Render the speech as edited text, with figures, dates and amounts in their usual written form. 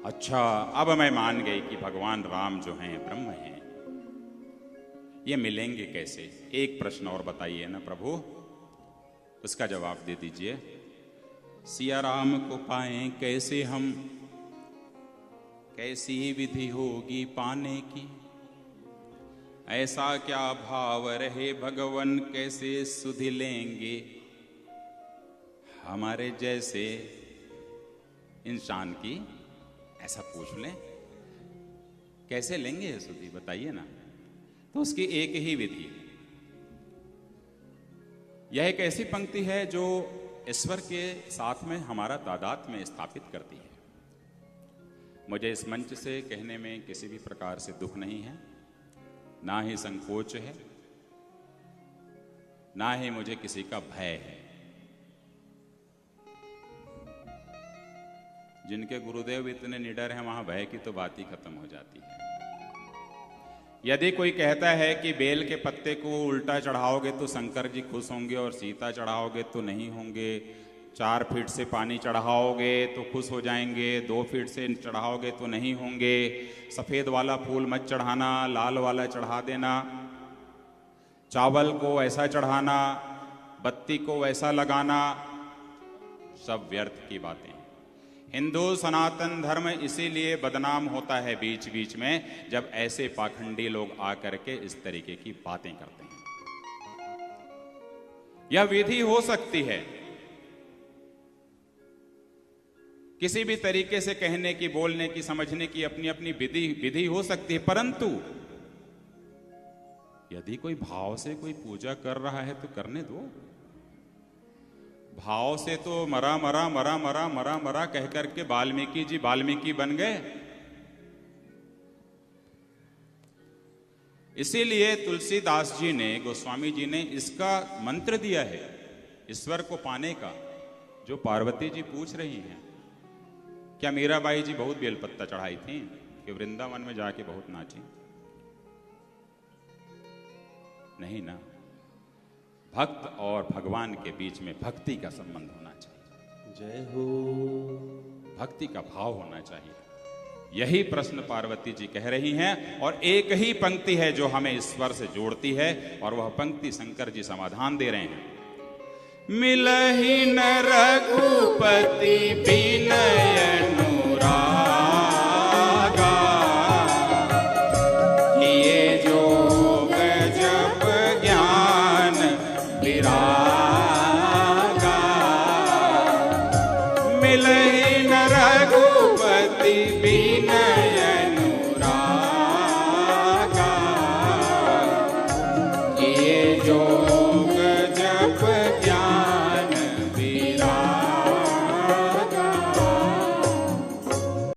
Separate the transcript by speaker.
Speaker 1: अच्छा, अब मैं मान गई कि भगवान राम जो हैं ब्रह्म हैं। ये मिलेंगे कैसे? एक प्रश्न और बताइए ना प्रभु, उसका जवाब दे दीजिए। सिया राम को पाएं कैसे हम, कैसी विधि होगी पाने की? ऐसा क्या भाव रहे भगवन, कैसे सुधि लेंगे हमारे जैसे इंसान की? ऐसा पूछ लें, कैसे लेंगे ये सुधि, बताइए ना। तो उसकी एक ही विधि। यह एक ऐसी पंक्ति है जो ईश्वर के साथ में हमारा तादात्म्य में स्थापित करती है। मुझे इस मंच से कहने में किसी भी प्रकार से दुख नहीं है, ना ही संकोच है, ना ही मुझे किसी का भय है। जिनके गुरुदेव इतने निडर हैं, वहां भय की तो बात ही खत्म हो जाती है। यदि कोई कहता है कि बेल के पत्ते को उल्टा चढ़ाओगे तो शंकर जी खुश होंगे और सीता चढ़ाओगे तो नहीं होंगे, 4 फीट से पानी चढ़ाओगे तो खुश हो जाएंगे, 2 फीट से चढ़ाओगे तो नहीं होंगे, सफेद वाला फूल मत चढ़ाना, लाल वाला चढ़ा देना, चावल को ऐसा चढ़ाना, बत्ती को वैसा लगाना, सब व्यर्थ की बातें। हिंदू सनातन धर्म इसीलिए बदनाम होता है बीच बीच में, जब ऐसे पाखंडी लोग आकर के इस तरीके की बातें करते हैं। यह विधि हो सकती है, किसी भी तरीके से कहने की, बोलने की, समझने की अपनी अपनी विधि हो सकती है, परंतु यदि कोई भाव से कोई पूजा कर रहा है तो करने दो। भाव से तो मरा मरा मरा मरा मरा मरा कह करके वाल्मीकि जी वाल्मीकि बन गए। इसीलिए तुलसीदास जी ने, गोस्वामी जी ने इसका मंत्र दिया है ईश्वर को पाने का, जो पार्वती जी पूछ रही हैं। क्या मीराबाई जी बहुत बेलपत्ता चढ़ाई थी कि वृंदावन में जाके बहुत नाची? नहीं ना। भक्त और भगवान के बीच में भक्ति का संबंध होना चाहिए।
Speaker 2: जय हो।
Speaker 1: भक्ति का भाव होना चाहिए। यही प्रश्न पार्वती जी कह रही हैं, और एक ही पंक्ति है जो हमें ईश्वर से जोड़ती है, और वह पंक्ति शंकर जी समाधान दे रहे हैं। मिलहि न रघुपति बिनय अनुरागा, किए जोग जप ज्ञान विरागा। मिलहि न रघुपति बिनय अनुरागा, किए जो